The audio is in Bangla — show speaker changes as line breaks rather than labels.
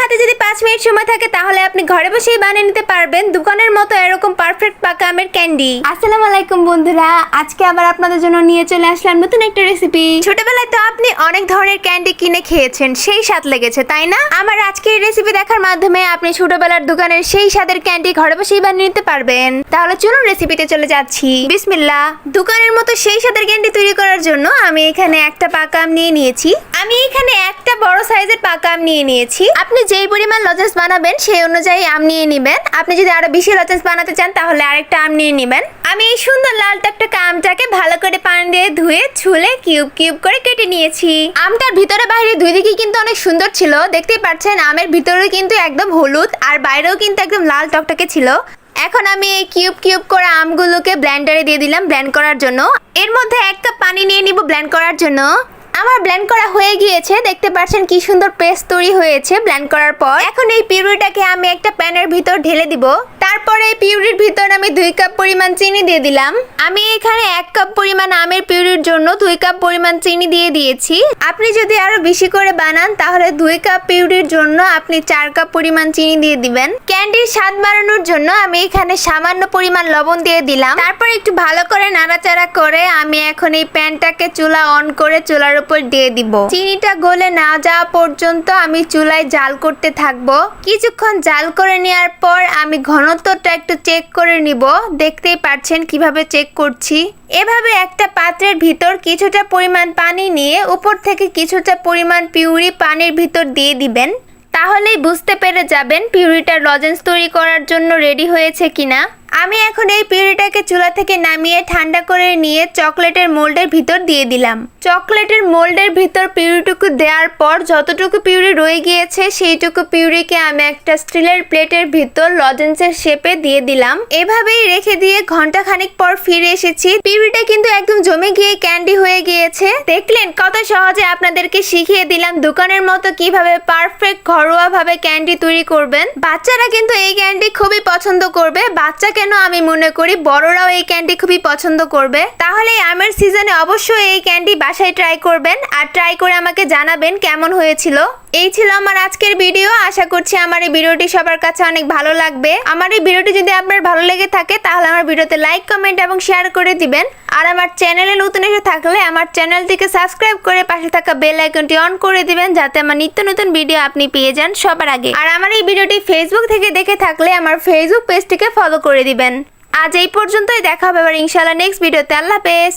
হাতে যদি 5 মিনিট সময় থাকে তাহলে আপনি ঘরে বসেই বানিয়ে নিতে পারবেন দোকানের মতো এরকম পারফেক্ট পাকা আমের ক্যান্ডি। আসসালামু আলাইকুম বন্ধুরা, আজকে আবার আপনাদের জন্য নিয়ে চলে আসলাম নতুন একটা রেসিপি। ছোটবেলায় তো আপনি অনেক ধরনের ক্যান্ডি কিনে খেয়েছেন, সেই স্বাদ লেগেছে তাই না? আমার আজকের রেসিপি দেখার মাধ্যমে আপনি ছোটবেলার দোকানের সেই স্বাদের ক্যান্ডি ঘরে বসেই বানিয়ে নিতে পারবেন। তাহলে চলুন রেসিপিতে চলে যাচ্ছি। বিসমিল্লাহ। দোকানের মতো সেই স্বাদের ক্যান্ডি তৈরি করার জন্য আমি এখানে একটা পাকা আম নিয়ে নিয়েছি। আমি এখানে একটা বড় সাইজের পাকা আম নিয়ে নিয়েছি। আপনি যেই পরিমাণ লজেন্স বানাবেন সেই অনুযায়ী আম নিয়ে নেবেন। আপনি যদি আরো বেশি লজেন্স বানাতে চান তাহলে আরেকটা আম নিয়ে নেবেন। আমি এই সুন্দর লাল টকটকে আমটাকে ভালো করে পানি দিয়ে ধুয়ে ছুলে কিউব কিউব করে কেটে নিয়েছি। আমটার ভিতরে বাইরে দুই দিকে কিন্তু অনেক সুন্দর ছিল, দেখতেই পাচ্ছেন। আমের ভিতরে কিন্তু একদম হলুদ আর বাইরেও কিন্তু একদম লাল টকটকে ছিল। এখন আমি এই কিউব কিউব করে আমগুলোকে ব্লেন্ডারে দিয়ে দিলাম ব্লেন্ড করার জন্য। এর মধ্যে 1 কাপ পানি নিয়ে নিব ব্লেন্ড করার জন্য। আমার ব্লেন্ড করা হয়ে গিয়েছে, দেখতে পাচ্ছেন কি সুন্দর পেস্ট তৈরি হয়েছে ব্লেন্ড করার পর। এখন এই পিউরিটাকে আমি একটা প্যানের ভিতর ঢেলে দিব। তারপরে এই পিউরির ভিতর আমি 2 কাপ পরিমাণ চিনি দিয়ে দিলাম। আমি এখানে 1 কাপ পরিমাণ আমের পিউরির জন্য 2 কাপ পরিমাণ চিনি দিয়ে দিয়েছি। আপনি যদি আরো বেশি করে বানান তাহলে 2 কাপ পিউরির জন্য আপনি 4 কাপ পরিমাণ চিনি দিয়ে দিবেন। ক্যান্ডির স্বাদ বাড়ানোর জন্য আমি এখানে সামান্য পরিমাণ লবণ দিয়ে দিলাম। তারপর একটু ভালো করে নাড়াচাড়া করে আমি এখন এই প্যানটাকে চুলা অন করে চুলার উপর দিয়ে দিব। চিনিটা গলে না যাওয়া পর্যন্ত আমি চুলায় জাল করতে থাকবো। কিছুক্ষণ জাল করে নেওয়ার পর আমি ঘনত্বটা একটু চেক করে নিব। দেখতেই পাচ্ছেন কিভাবে চেক করছি। এভাবে একটা পাত্রের ভিতর কিছুটা পরিমাণ পানি নিয়ে উপর থেকে কিছুটা পরিমাণ পিউরি পানির ভিতর দিয়ে দিবেন। তাহলেই বুঝতে পেরে যাবেন পিউরিটা লজেন্স তৈরি করার জন্য রেডি হয়েছে কিনা। আমি এখন এই পিউরিটাকে চুলা থেকে নামিয়ে ঠান্ডা করে নিয়ে চকলেটের মোল্ডের ভিতর দিয়ে দিলাম। চকলেটের মোল্ডের ভিতর পিউরিটুকু দেওয়ার পর যতটুকু পিউরি রয়ে গিয়েছে সেইটুকু পিউরিকে আমি একটা স্টিলের প্লেটের ভিতর লজেন্সের শেপে দিয়ে দিলাম। এভাবেই রেখে দিয়ে ঘন্টা খানিক পর ফিরে এসেছি। পিউরিটা কিন্তু একদম জমে গিয়ে ক্যান্ডি হয়ে গিয়েছে। দেখলেন কত সহজে আপনাদেরকে শিখিয়ে দিলাম দোকানের মতো কিভাবে পারফেক্ট ঘরোয়া ভাবে ক্যান্ডি তৈরি করবেন। বাচ্চারা কিন্তু এই ক্যান্ডি খুবই পছন্দ করবে। বাচ্চা কেন আমি মনে করি বড়রাও এই ক্যান্ডি খুবই পছন্দ করবে। তাহলে আমের সিজনে অবশ্যই এই ক্যান্ডি বাসায় ট্রাই করবেন আর ট্রাই করে আমাকে জানাবেন কেমন হয়েছিল। এই ছিল আমার আজকের ভিডিও। আশা করছি আমার এই ভিডিওটি সবার কাছে অনেক ভালো লাগবে। আমার এই ভিডিওটি যদি আপনার ভালো লেগে থাকে তাহলে আমার ভিডিওতে লাইক কমেন্ট এবং শেয়ার করে দিবেন। আর আমার চ্যানেলে নতুন এসে থাকলে আমার চ্যানেলটিকে সাবস্ক্রাইব করে পাশে থাকা বেল আইকনটি অন করে দিবেন যাতে আমার নিত্য নতুন ভিডিও আপনি পেয়ে যান সবার আগে। আর আমার এই ভিডিওটি ফেসবুক থেকে দেখে থাকলে আমার ফেসবুক পেজটিকে ফলো করে দিবেন। আজ এই পর্যন্তই, দেখা হবে আবার ইনশাআল্লাহ নেক্সট ভিডিওতে। আল্লাহ হাফেজ।